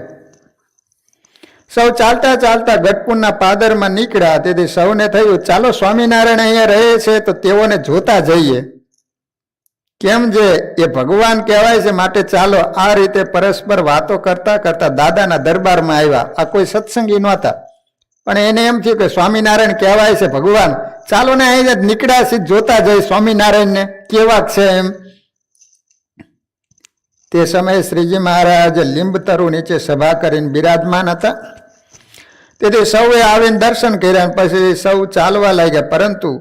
સૌ ચાલતા ચાલતા ગઢપુરના પાદરમાં નીકળ્યા. તેથી સૌને થયું, ચાલો સ્વામિનારાયણ અહીંયા રહે છે તો તેઓને જોતા જઈએ. કેમ જે એ ભગવાન કહેવાય છે, માટે ચાલો. આ રીતે પરસ્પર વાતો કરતા કરતા દાદાના દરબારમાં આવ્યા. આ કોઈ સત્સંગી નહોતા, પણ એને એમ થયું કે સ્વામિનારાયણ કહેવાય છે ભગવાન, ચાલો ને અહીંયા નીકળ્યા છે, જોતા જઈ સ્વામિનારાયણને કેવા છે એમ. તે સમયે શ્રીજી મહારાજ લીંબતરુ નીચે સભા કરીને બિરાજમાન હતા. તેથી સૌએ આવીને દર્શન કર્યા. પછી સૌ ચાલવા લાગ્યા. પરંતુ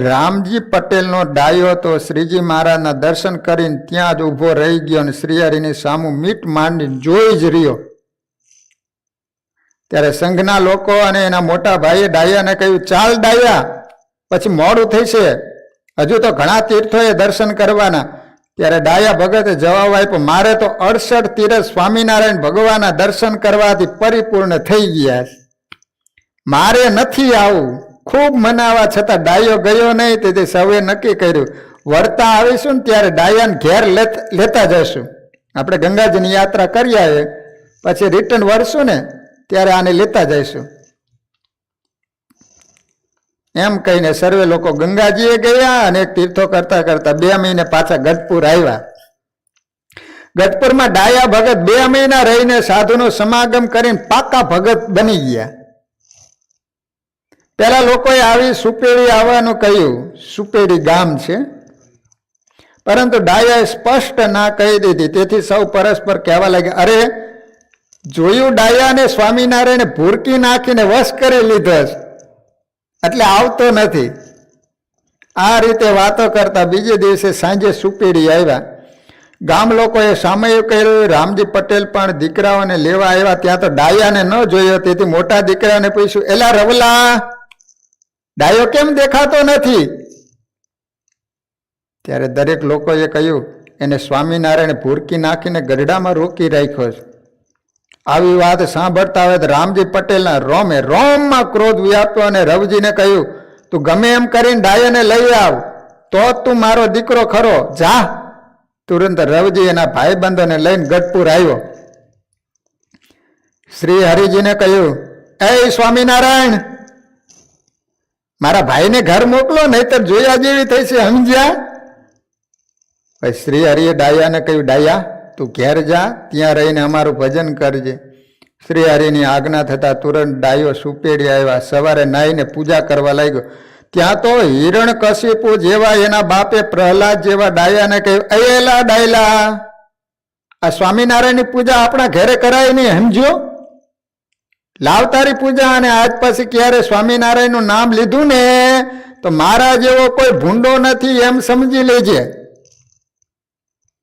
રામજી પટેલનો ડાયો તો શ્રીજી મહારાજના દર્શન કરીને ત્યાં જ ઊભો રહી ગયો અને શ્રીહરિની સામું મીટ માંડી જોઈ જ રહ્યો. ત્યારે સંઘના લોકો અને એના મોટા ભાઈએ ડાયાને કહ્યું, ચાલ ડાયા, પછી મોડું થશે, હજુ તો ઘણા તીર્થોએ દર્શન કરવાના. ત્યારે ડાયા ભગતે જવાબ આપ્યો, મારે તો 68 તીર્થ સ્વામિનારાયણ ભગવાનના દર્શન કરવાથી પરિપૂર્ણ થઈ ગયા, મારે નથી આવું. ખૂબ મનાવા છતાં ડાયો ગયો નહીં. તેથી સૌએ નક્કી કર્યું, વળતા આવીશું ને ત્યારે ડાયાને ઘેર લેતા જશું. આપણે ગંગાજીની યાત્રા કરી આવીએ, પછી રિટર્ન વળશું ને ત્યારે આને લેતા જઈશું. એમ કહીને સર્વે લોકો ગંગાજીએ ગયા અને એક તીર્થો કરતા કરતા 2 મહિને પાછા ગઢપુર આવ્યા. ગઢપુરમાં ડાયા ભગત 2 મહિના રહીને સાધુનો સમાગમ કરીને પાકા ભગત બની ગયા. પેલા લોકોએ આવી સુપેડી આવવાનું કહ્યું. સુપેડી ગામ છે, પરંતુ ડાયાએ સ્પષ્ટ ના કહી દીધી. તેથી સૌ પરસ્પર કહેવા લાગ્યા, અરે જોયું, ડાયાને સ્વામિનારાયણે ભૂરકી નાખીને વશ કરી લીધો છે, એટલે આવતો નથી. આ રીતે વાતો કરતા બીજે દિવસે સાંજે સુપેડી આવ્યા. ગામ લોકોએ સામયિક કર્યું. રામજી પટેલ પણ દીકરાઓને લેવા આવ્યા. ત્યાં તો ડાયાને ન જોયો. તેથી મોટા દીકરાને પૂછ્યું, એલા રવલા, ડાયો કેમ દેખાતો નથી? ત્યારે દરેક લોકોએ કહ્યું, એને સ્વામિનારાયણે ભૂરકી નાખીને ગઢડામાં રોકી રાખ્યો છે. આવી વાત સાંભળતા હવે રામજી પટેલના રોમમાં ક્રોધ વ્યાપ્યો અને રવજીને કહ્યું, તું ગમે એમ કરીને ડાયાને લઈ આવ, તો તું મારો દીકરો ખરો, જા. તુરંત રવજી એના ભાઈબંધોને લઈને ગઢપુર આવ્યો. શ્રી હરિજીને કહ્યું, એ સ્વામિનારાયણ, મારા ભાઈને ઘર મોકલો, નહીતર જોયા જેવી થઈ છે, સમજ્યા? પછી શ્રી હરિએ ડાયાને કહ્યું, ડાયા તું ઘેર જા, ત્યાં રહીને અમારું ભજન કરજે. શ્રી હરિની આજ્ઞા થતા તુરંત ડાયો સુપેડી આવ્યા. સવારે નાહીને પૂજા કરવા લાગ્યો. ત્યાં તો હિરણ્યકશિપુ જેવા એના બાપે પ્રહલાદ જેવા ડાયાને કહ્યું, અયેલા ડાયલા, આ સ્વામિનારાયણની પૂજા આપણા ઘરે કરાય નહીં, સમજ્યો? લાવતારી પૂજા. અને આજ પછી ક્યારે સ્વામિનારાયણનું નામ લીધું ને તો મારા જેવો કોઈ ભૂંડો નથી, એમ સમજી લેજે.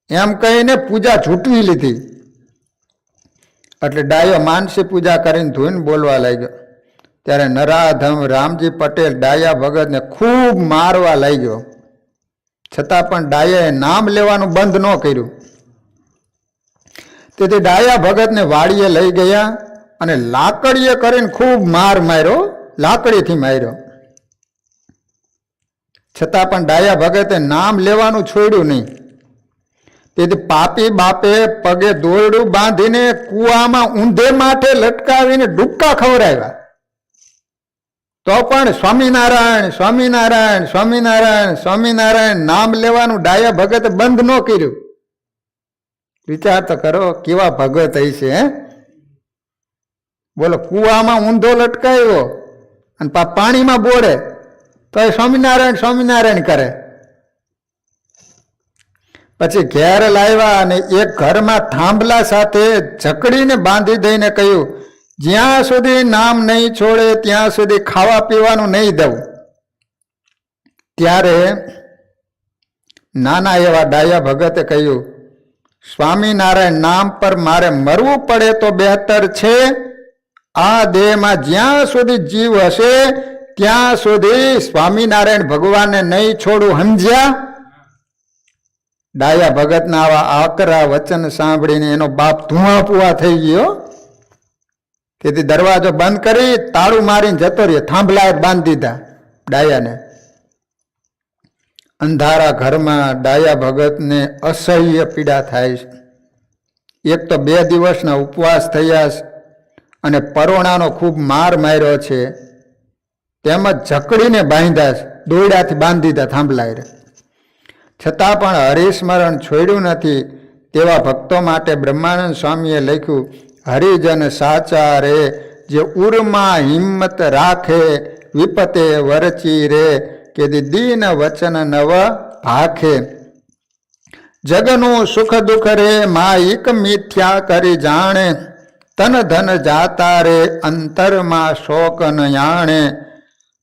એમ કહીને પૂજા છૂટવી લીધી. એટલે ડાયો માનસી પૂજા કરીને ધૂન બોલવા લાગ્યો. ત્યારે નરાધમ રામજી પટેલ ડાયા ભગતને ખૂબ મારવા લાગ્યો. છતાં પણ ડાયાએ નામ લેવાનું બંધ ન કર્યું. તેથી ડાયા ભગતને વાડીએ લઈ ગયા અને લાકડીએ કરીને ખૂબ માર્યો, લાકડીથી માર્યો. છતાં પણ ડાયા ભગતે નામ લેવાનું છોડ્યું નહીં. તેથી પાપી બાપે પગે દોરડું બાંધીને કૂવામાં ઊંધે માથે લટકાવીને ડૂબકા ખવડાવ્યા. તો પણ સ્વામિનારાયણ સ્વામિનારાયણ સ્વામિનારાયણ સ્વામિનારાયણ નામ લેવાનું ડાયા ભગતે બંધ ન કર્યું. વિચાર તો કરો, કેવા ભગત હશે, હે? બોલો, કૂવામાં ઊંધો લટકાવ્યો અને પાણીમાં બોળે તો એ સ્વામિનારાયણ સ્વામિનારાયણ કરે. પછી ઘેર લાવ્યા અને એક ઘરમાં થાંભલા સાથે જકડીને બાંધી દઈને કહ્યું, જ્યાં સુધી નામ નહીં છોડે ત્યાં સુધી ખાવા પીવાનું નહીં દઉં. ત્યારે નાના એવા ડાયા ભગતે કહ્યું, સ્વામિનારાયણ નામ પર મારે મરવું પડે તો બહેતર છે. આ દેહમાં જ્યાં સુધી જીવ હશે ત્યાં સુધી સ્વામિનારાયણ ભગવાનને નહીં છોડું, સમજ્યા? ડાયા ભગતના આવા આકરા વચન સાંભળીને એનો બાપ ધુઆપુઆ થઈ ગયો. તેથી દરવાજો બંધ કરી તાળું મારીને જતો રહ્યો. થાંભલા બાંધી દીધા ડાયાને. અંધારા ઘરમાં ડાયા ભગતને અસહ્ય પીડા થાય છે. એક તો 2 દિવસના ઉપવાસ થયા અને પરોણાનો ખૂબ માર માર્યો છે, તેમજ જકડીને બાંધ્યા છે, દોરડાથી બાંધી દીધા થાંભલા. છતાં પણ હરિસ્મરણ છોડ્યું નથી. તેવા ભક્તો માટે બ્રહ્માનંદ સ્વામીએ લખ્યું, હરિજન સાચા રે, જે ઉરમાં હિંમત રાખે, વિપતે વરચી રે, કે દીન વચન નવ ભાખે. જગનું સુખ દુઃખ રે, માઈક મિથ્યા કરી જાણે, તન ધન જાતા રે, અંતરમાં શોક ન જાણે.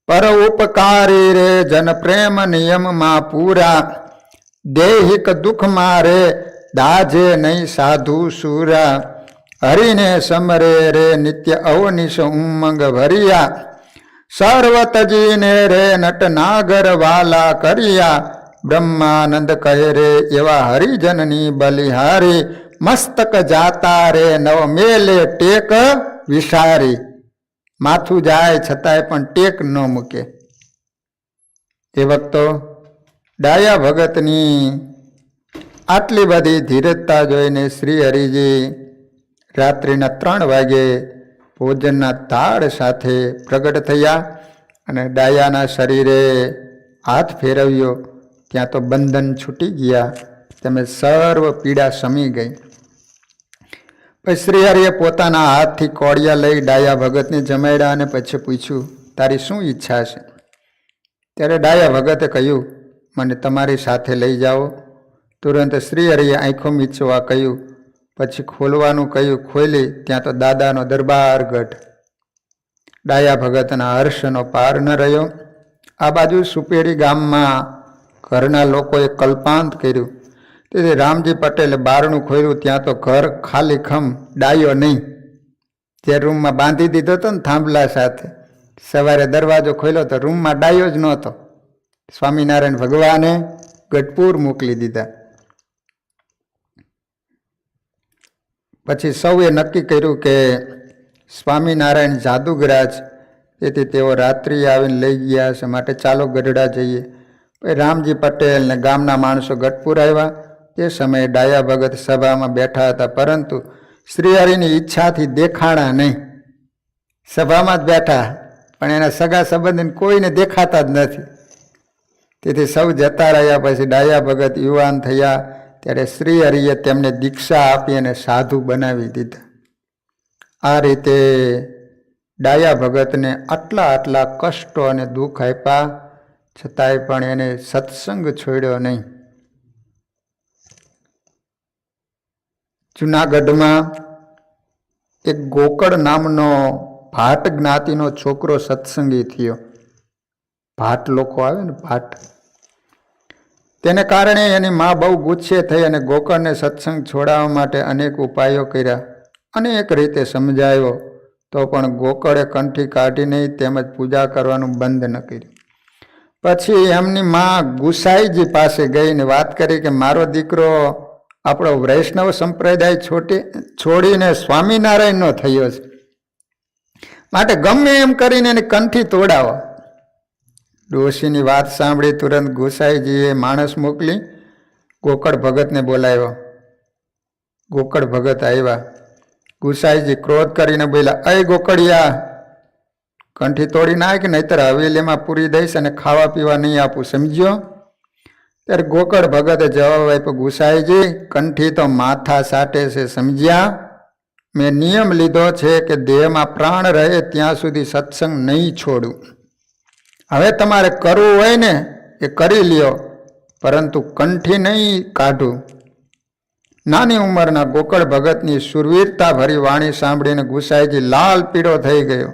પર ઉપકારી રે, જન પ્રેમ નિયમમાં પૂરા, દેહિક દુઃખ મારે, દાજે નહીં સાધુ સુરા. હરિને સમરે રે, નિત્ય અવનિશ ઉમંગ ભરિયા, સર્વતજીને રે, નટ નાગર વાલા કર્યા. બ્રહ્માનંદ કહે રે, એવા હરિજનની બલિહારી, મસ્તક જાતા રે, નવ મેલે ટેક વિસારી. માથું જાય છતાંય પણ ટેક ન મૂકે. એ વખતો ડાયા ભગતની આટલી બધી ધીરજતા જોઈને શ્રી હરિજી રાત્રિના 3 વાગે ભોજનના તાળ સાથે પ્રગટ થયા અને ડાયાના શરીરે હાથ ફેરવ્યો. ત્યાં તો બંધન છૂટી ગયા, તમે સર્વ પીડા શમી ગઈ. પછી શ્રી હરિએ પોતાના હાથથી કોળિયા લઈ ડાયા ભગતને જમાડ્યા અને પછી પૂછ્યું, તારી શું ઈચ્છા છે? ત્યારે ડાયા ભગતે કહ્યું, મને તમારી સાથે લઈ જાઓ. તુરંત શ્રી હરિએ આંખો મીચવા કહ્યું, પછી ખોલવાનું કહ્યું. ખોલી ત્યાં તો દાદાનો દરબાર ગઢ. ડાયા ભગતના હર્ષનો પાર ન રહ્યો. આ બાજુ સુપેરી ગામમાં ઘરના લોકોએ કલ્પાંત કર્યું. તેથી રામજી પટેલે બારણું ખોલ્યું. ત્યાં તો ઘર ખાલી ખમ, ડાયો નહીં. જે રૂમમાં બાંધી દીધો હતો ને થાંભલા સાથે, સવારે દરવાજો ખોલ્યો તો રૂમમાં ડાયો જ નહોતો. સ્વામિનારાયણ ભગવાને ગઢપુર મોકલી દીધા. પછી સૌએ નક્કી કર્યું કે સ્વામિનારાયણ જાદુગરા છે, તેથી તેઓ રાત્રિએ આવીને લઈ ગયા છે, માટે ચાલો ગઢડા જઈએ. પછી રામજી પટેલ ને ગામના માણસો ગઢપુર આવ્યા. તે સમયે ડાયા ભગત સભામાં બેઠા હતા, પરંતુ શ્રીહરિની ઈચ્છાથી દેખાણા નહીં. સભામાં જ બેઠા, પણ એના સગા સંબંધી કોઈને દેખાતા જ નથી. તેથી સૌ જતા રહ્યા. પછી ડાયા ભગત યુવાન થયા ત્યારે શ્રીહરિએ તેમને દીક્ષા આપી અને સાધુ બનાવી દીધા. આ રીતે ડાયા ભગતને આટલા કષ્ટો અને દુઃખ આપ્યા, છતાંય પણ એને સત્સંગ છોડ્યો નહીં. જૂનાગઢમાં એક ગોકળ નામનો ભાટ જ્ઞાતિનો છોકરો સત્સંગી થયો. ભાટ લોકો આવે ને, ભાટ. તેને કારણે એની મા બહુ ગુસ્સે થઈ અને ગોકળને સત્સંગ છોડાવવા માટે અનેક ઉપાયો કર્યા. અનેક રીતે સમજાવ્યો, તો પણ ગોકળે કંઠી કાઢી નહીં, તેમજ પૂજા કરવાનું બંધ ન કર્યું. પછી એમની મા ગુસાઈજી પાસે ગઈને વાત કરી કે મારો દીકરો આપણો વૈષ્ણવ સંપ્રદાય છોડીને સ્વામિનારાયણનો થયો છે, માટે ગમે એમ કરીને એની કંઠી તોડાવો. ડોશીની વાત સાંભળી તુરંત ગુસાઈજીએ માણસ મોકલી ગોકળ ભગતને બોલાવ્યો. ગોકળ ભગત આવ્યા. ગુસાઈજી ક્રોધ કરીને બોલ્યા, અય ગોકળિયા, કંઠી તોડી નાખ, નહીતર હવેલીમાં પૂરી દઈશ અને ખાવા પીવા નહીં આપું, સમજ્યો? ત્યારે ગોકળ ભગતે જવાબ આપ્યો, ગુસાઈજી, કંઠી તો માથા સાટે છે, સમજ્યા? મેં નિયમ લીધો છે કે દેહમાં પ્રાણ રહે ત્યાં સુધી સત્સંગ નહીં છોડું. હવે તમારે કરવું હોય ને એ કરી લ્યો, પરંતુ કંઠી નહીં કાઢું. નાની ઉંમરના ગોકળ ભગતની શુરવીરતા ભરી વાણી સાંભળીને ગુસાઈજી લાલ પીળો થઈ ગયો.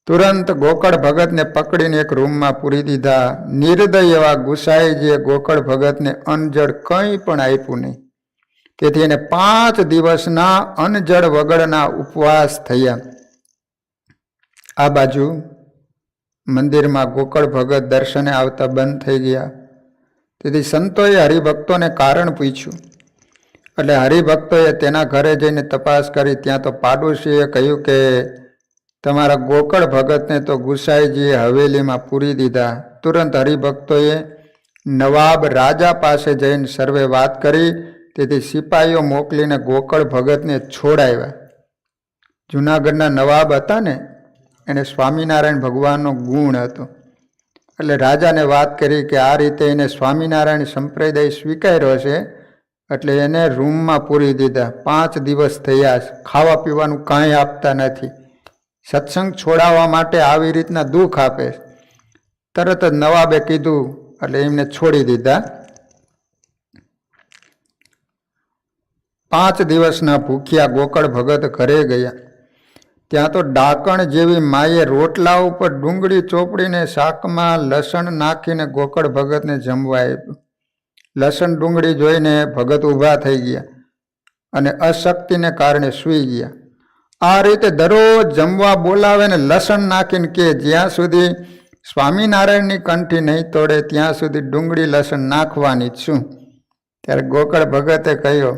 તુરંત ગોકળ ભગતને પકડીને એક રૂમમાં પૂરી દીધા. નિર્દય એવા ગુસાઈજીએ ગોકળ ભગતને અનજળ કંઈ પણ આપ્યું નહીં. તેથી એને 5 દિવસના અનજળ વગરના ઉપવાસ થયા. આ બાજુ મંદિરમાં ગોકળ ભગત દર્શને આવતા બંધ થઈ ગયા. તેથી સંતોએ હરિભક્તોને કારણ પૂછ્યું. એટલે હરિભક્તોએ તેના ઘરે જઈને તપાસ કરી. ત્યાં તો પાડોશીએ કહ્યું કે તમારા ગોકળ ભગતને તો ગુસાઈજીએ હવેલીમાં પૂરી દીધા. તુરંત હરિભક્તોએ નવાબ રાજા પાસે જઈને સર્વે વાત કરી. તેથી સિપાહીઓ મોકલીને ગોકળ ભગતને છોડાવ્યા. જૂનાગઢના નવાબ હતા ને, એને સ્વામિનારાયણ ભગવાનનો ગુણ હતો. એટલે રાજાને વાત કરી કે આ રીતે એને સ્વામિનારાયણ સંપ્રદાય સ્વીકાર્યો છે, એટલે એને રૂમમાં પૂરી દીધા. 5 દિવસ થયા, ખાવા પીવાનું કાંઈ આપતા નથી. સત્સંગ છોડાવવા માટે આવી રીતના દુઃખ આપે. તરત જ નવાબે કીધું, એટલે એમને છોડી દીધા. 5 દિવસના ભૂખ્યા ગોકળ ભગત ઘરે ગયા. ત્યાં તો ડાકણ જેવી માએ રોટલા ઉપર ડુંગળી ચોપડીને શાકમાં લસણ નાખીને ગોકળ ભગતને જમવા આપ્યું. લસણ ડુંગળી જોઈને ભગત ઊભા થઈ ગયા અને અશક્તિને કારણે સૂઈ ગયા. આ રીતે દરરોજ જમવા બોલાવે ને લસણ નાખીને કે જ્યાં સુધી સ્વામિનારાયણની કંઠી નહીં તોડે ત્યાં સુધી ડુંગળી લસણ નાખવાની જ છું. ત્યારે ગોકળ ભગતે કહ્યું,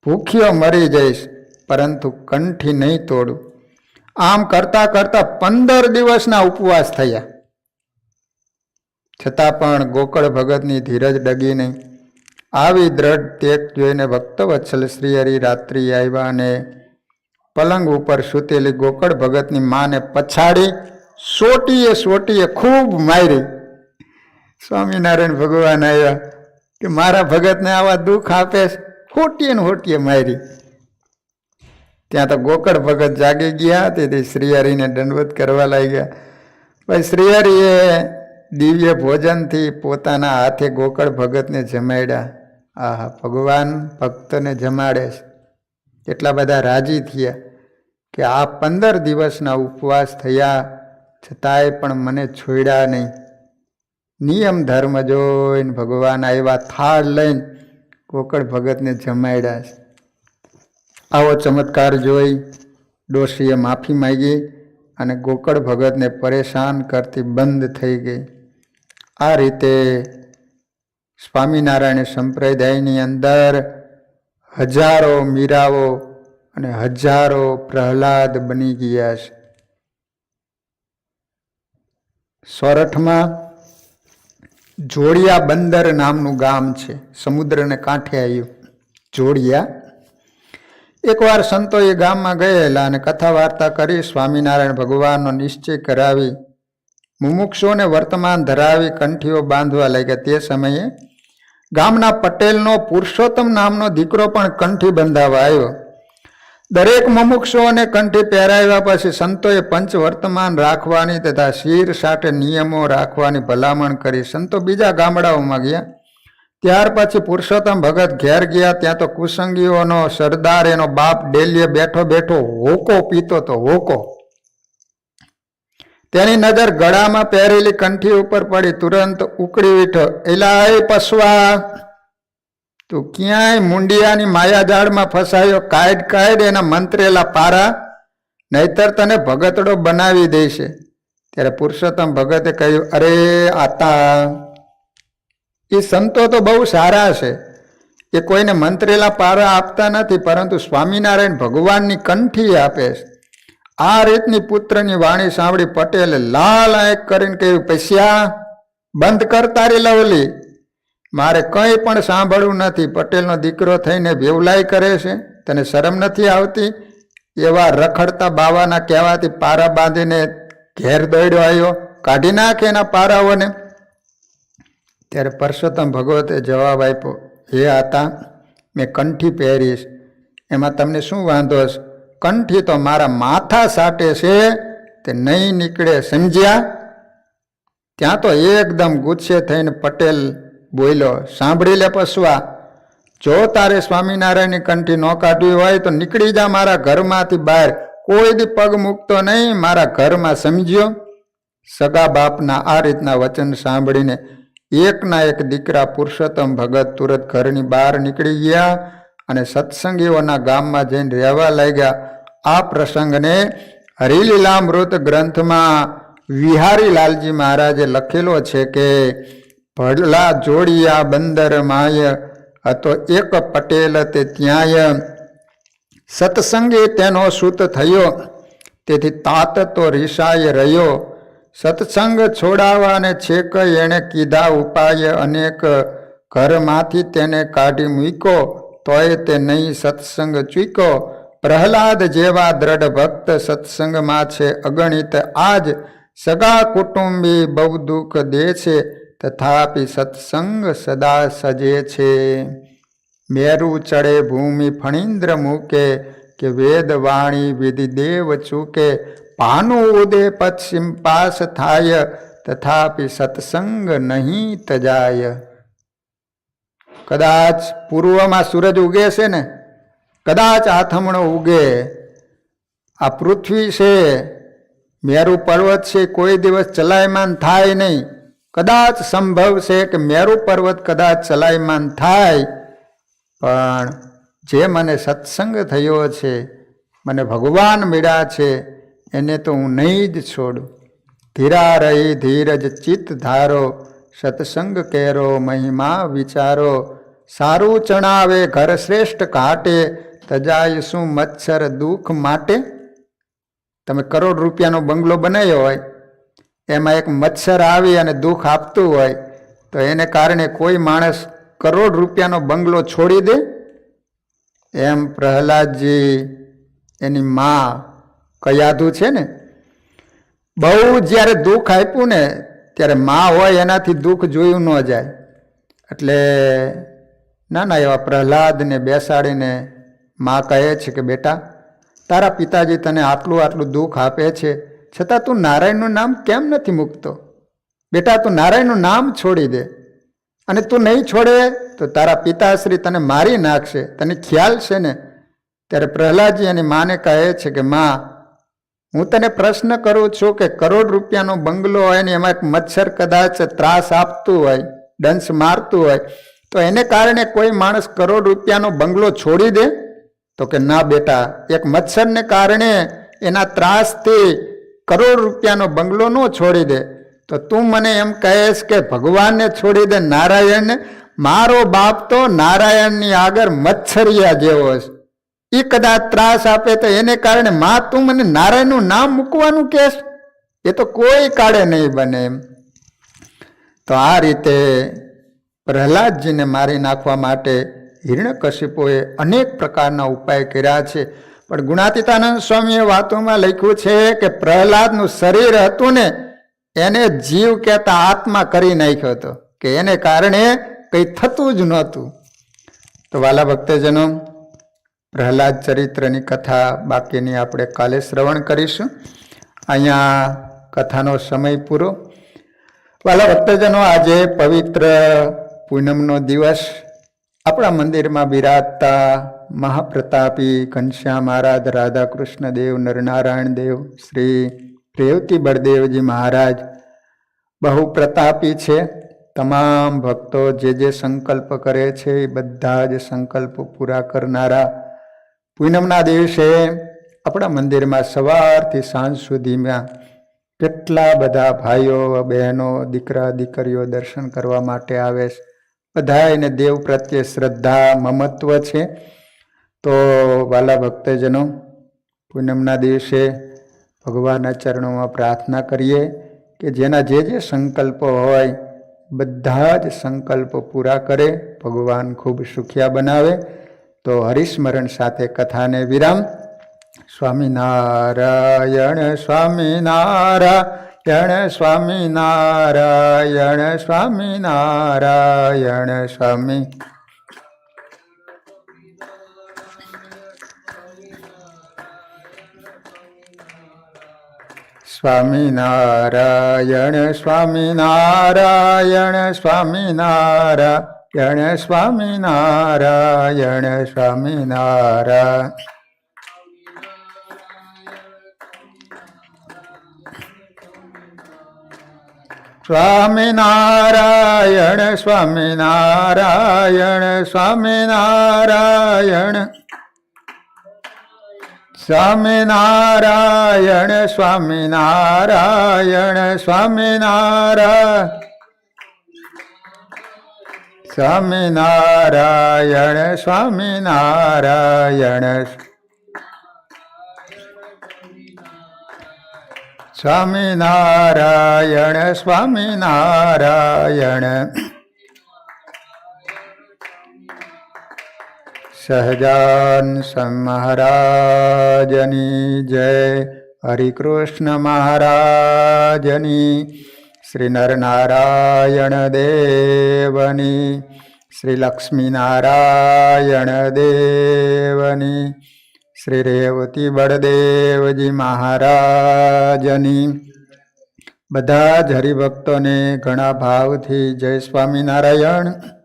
ભૂખ્યો મરી જઈશ, પરંતુ કંઠી નહીં તોડું. આમ કરતા કરતા 15 દિવસના ઉપવાસ થયા. છતાં પણ ગોકળ ભગતની ધીરજ ડગી નહીં. આવી દ્રઢ તેજ જોઈને ભક્તવત્સલ શ્રી હરિ રાત્રિ આવ્યા અને પલંગ ઉપર સૂતેલી ગોકળ ભગતની માને પછાડી સોટીએ ખૂબ મારી. સ્વામિનારાયણ ભગવાન આવ્યા કે મારા ભગતને આવા દુઃખ આપે, હોટીએ મારી. ત્યાં તો ગોકળ ભગત જાગી ગયા. તેથી શ્રી હરિને દંડવત કરવા લાગ્યા. ભાઈ શ્રીહરિએ દિવ્ય ભોજનથી પોતાના હાથે ગોકળ ભગતને જમાડ્યા. આહા, ભગવાન ભક્તને જમાડે છે. એટલા બધા રાજી થયા કે આ 15 દિવસના ઉપવાસ થયા છતાંય પણ મને છોડ્યા નહીં. નિયમ ધર્મ જોઈને ભગવાન આવ્યા, થાળ લઈને ગોકળ ભગતને જમાડ્યા છે. આવો ચમત્કાર જોઈ ડોશીએ માફી માંગી અને ગોકળ ભગતને પરેશાન કરતી બંધ થઈ ગઈ. આ રીતે સ્વામિનારાયણ સંપ્રદાયની અંદર હજારો મીરાઓ અને હજારો પ્રહલાદ બની ગયા છે. સોરઠમાં જોડિયા બંદર નામનું ગામ છે, સમુદ્રને કાંઠે આવ્યું જોડિયા. એકવાર સંતો એ ગામમાં ગયેલા અને કથા વાર્તા કરી સ્વામિનારાયણ ભગવાનનો નિશ્ચય કરાવી મુમુક્ષુઓને વર્તમાન ધરાવી કંઠીઓ બાંધવા લાગ્યા. તે સમયે ગામના પટેલનો પુરુષોત્તમ નામનો દીકરો પણ કંઠી બંધાવા આવ્યો. દરેક મુમુક્ષુઓને કંઠી પહેરાવ્યા પછી સંતોએ પંચ વર્તમાન રાખવાની તથા શીર સાથે નિયમો રાખવાની ભલામણ કરી. સંતો બીજા ગામડાઓમાં ગયા. ત્યાર પછી પુરુષોત્તમ ભગત ઘેર ગયા. ત્યાં તો કુસંગીઓનો સરદાર એનો બાપ ડેલીએ બેઠો બેઠો હોકો પીતો તો હોકો. તેની નજર ગળામાં પહેરેલી કંઠી ઉપર પડી. તુરંત ઉકળી ઉઠ્યો, એલાય પસવા, તું ક્યાંય મુંડિયાની માયાજાળમાં ફસાયો, કાઢ કાઢ એના મંત્રેલા પારા, નહીતર તને ભગતડો બનાવી દેશે. ત્યારે પુરુષોત્તમ ભગતે કહ્યું, અરે આતા, એ સંતો તો બહુ સારા છે, એ કોઈને મંત્રેલા પારા આપતા નથી, પરંતુ સ્વામિનારાયણ ભગવાનની કંઠી આપે છે. આ રીતની પુત્રની વાણી સાંભળી પટેલે લાલ આંખ કરીને કહ્યું, પૈસા બંધ કર તારી લવલી, મારે કંઈ પણ સાંભળવું નથી. પટેલનો દીકરો થઈને વેવલાઈ કરે છે, તને શરમ નથી આવતી? એવા રખડતા બાવાના કહેવાથી પારા બાંધીને ઘેર દોડ્યો આવ્યો, કાઢી નાખે એના પારાઓને. ત્યારે પરસોત્તમ ભગવતે જવાબ આપ્યો, હે આતા, મેં કંઠી પહેરીશ, એમાં તમને શું વાંધો છે? કંઠી તો મારા માથા સાટે છે, તે નહીં નીકળે, સમજ્યા? ત્યાં તો એકદમ ગુસ્સે થઈને પટેલ બોલ્યો, સાંભળી લે પસવા, જો તારે સ્વામિનારાયણની કંઠી ન કાઢવી હોય તો નીકળી જા મારા ઘરમાંથી બહાર, કોઈ દી પગ મૂકતો નહીં મારા ઘરમાં, સમજ્યો? સગા બાપના આ રીતના વચન સાંભળીને એકના એક દીકરા પુરુષોત્તમ ભગત તુરત ઘરની બહાર નીકળી ગયા અને સત્સંગીઓના ગામમાં જઈને રહેવા લાગ્યા. આ પ્રસંગને હરિલીલામૃત ગ્રંથમાં વિહારી લાલજી મહારાજે લખેલો છે કે ભલા જોડિયા બંદર માય હતો એક પટેલ તે ત્યાંય, સત્સંગે તેનો સૂત થયો, તેથી તાત તો રીસાય રહ્યો. સત્સંગ છોડાવવાને છેક એણે કીધા ઉપાય અનેક, ઘરમાંથી તેને કાઢી મૂક્યો, તોય તે નહીં સત્સંગ ચૂક્યો. પ્રહલાદ જેવા દ્રઢ ભક્ત સત્સંગમાં છે અગણિત, આજ સગા કુટુંબી બહુ દુઃખ દે છે, તથાપિ સત્સંગ સદા સજે છે. મેરુ ચડે ભૂમિ ફણીન્દ્ર મૂકે, કે વેદ વાણી વિધિ દેવ ચૂકે, ભાનુ ઉદે પશ્ચિમ પાસ થાય, તથાપિ સત્સંગ નહીં તજાય. કદાચ પૂર્વમાં સૂરજ ઉગે છે ને, કદાચ આથમણો ઉગે, આ પૃથ્વી છે, મેરુ પર્વત છે, કોઈ દિવસ ચલાયમાન થાય નહીં. કદાચ સંભવ છે કે મેરુ પર્વત કદાચ ચલાયમાન થાય, પણ જે મને સત્સંગ થયો છે, મને ભગવાન મળ્યા છે, એને તો હું નહીં જ છોડું. ધીરા રહી ધીરજ ચિત્ત ધારો, સત્સંગ કેરો મહિમા વિચારો, સારું ચણાવે ઘર શ્રેષ્ઠ ઘાટે, તજાય શું મચ્છર દુઃખ માટે. તમે કરોડ રૂપિયાનો બંગલો બનાવ્યો હોય, એમાં એક મચ્છર આવી અને દુઃખ આપતું હોય, તો એને કારણે કોઈ માણસ કરોડ રૂપિયાનો બંગલો છોડી દે? એમ પ્રહલાદજી એની માં કયાધું છે ને, બહુ જ્યારે દુઃખ આપ્યું ને ત્યારે માં હોય એનાથી દુઃખ જોયું ન જાય. એટલે નાના એવા પ્રહલાદને બેસાડીને માં કહે છે કે બેટા, તારા પિતાજી તને આટલું આટલું દુઃખ આપે છે, છતાં તું નારાયણનું નામ કેમ નથી મૂકતો? બેટા, તું નારાયણનું નામ છોડી દે. અને તું નહીં છોડે તો તારા પિતાશ્રી તને મારી નાખશે, તને ખ્યાલ છે ને? ત્યારે પ્રહલાદજી એની માને કહે છે કે માં, હું તને પ્રશ્ન કરું છું કે કરોડ રૂપિયાનો બંગલો હોય ને એમાં એક મચ્છર કદાચ ત્રાસ આપતું હોય, ડંસ મારતું હોય, તો એને કારણે કોઈ માણસ કરોડ રૂપિયાનો બંગલો છોડી દે? તો કે ના બેટા, એક મચ્છરને કારણે એના ત્રાસથી કરોડ રૂપિયાનો બંગલો ન છોડી દે. તો તું મને એમ કહેશ કે ભગવાનને છોડી દે, નારાયણને? મારો બાપ તો નારાયણની આગળ મચ્છરિયા જેવો છે. એ કદાચ ત્રાસ આપે તો એને કારણે માં તું મને નારાયણનું નામ મૂકવાનું કહેશ? એ તો કોઈ કાળે નહીં બને એમ. તો આ રીતે પ્રહલાદજીને મારી નાખવા માટે હિરણ્યકશિપુએ અનેક પ્રકારના ઉપાય કર્યા છે. પણ ગુણાતીતાનંદ સ્વામીએ વાતોમાં લખ્યું છે કે પ્રહલાદનું શરીર હતું ને એને જીવ કહેતા આત્મા કરી નાખ્યો હતો, કે એને કારણે કંઈ થતું જ નહોતું. તો વાલા ભક્તજનો, પ્રહલાદ ચરિત્રની કથા બાકીની આપણે કાલે શ્રવણ કરીશું. અહીંયા કથાનો સમય પૂરો. વાલા ભક્તજનો, આજે પવિત્ર પૂનમનો દિવસ આપણા મંદિરમાં બિરાજતા મહાપ્રતાપી ઘનશ્યામ મહારાજ, રાધાકૃષ્ણ દેવ, નરનારાયણ દેવ, શ્રી રેવતી બળદેવજી મહારાજ બહુ પ્રતાપી છે. તમામ ભક્તો જે સંકલ્પ કરે છે એ બધા જ સંકલ્પો પૂરા કરનારા પૂનમના દિવસે આપણા મંદિરમાં સવારથી સાંજ સુધીમાં કેટલા બધા ભાઈઓ બહેનો, દીકરા દીકરીઓ દર્શન કરવા માટે આવે છે. બધાને દેવ પ્રત્યે શ્રદ્ધા, મમત્વ છે. તો વાલા ભક્તજનો, પૂનમના દિવસે ભગવાનના ચરણોમાં પ્રાર્થના કરીએ કે જેના જે સંકલ્પો હોય બધા જ સંકલ્પો પૂરા કરે, ભગવાન ખૂબ સુખિયા બનાવે. તો હરિસ્મરણ સાથે કથાને વિરામ. સ્વામિનારાયણ સ્વામિનારાયણ સ્વામિનારાયણ સ્વામિનારાયણ સ્વામી સ્વામિનારાયણ સ્વામિનારાયણ સ્વામિનારાયણ સ્વામિનારાયણ સ્વામિનારાયણ સ્વામિનારાયણ સ્વામિનારાયણ સ્વામિનારાયણ સ્વામિનારાયણ સ્વામિનારાયણ સ્વામિનારાયણ સ્વામિનારાયણ સ્વામિનારાયણ સ્વામિનારાયણ સ્વામિનારાયણ. સહજાન મહારાજની જય. હરિકૃષ્ણ મહારાજની, શ્રી નરનારાયણ દેવની, શ્રી લક્ષ્મીનારાયણ દેવની, શ્રી રેવતી બળદેવજી મહારાજની. બધા જ હરિભક્તોને ઘણા ભાવથી જય સ્વામિનારાયણ.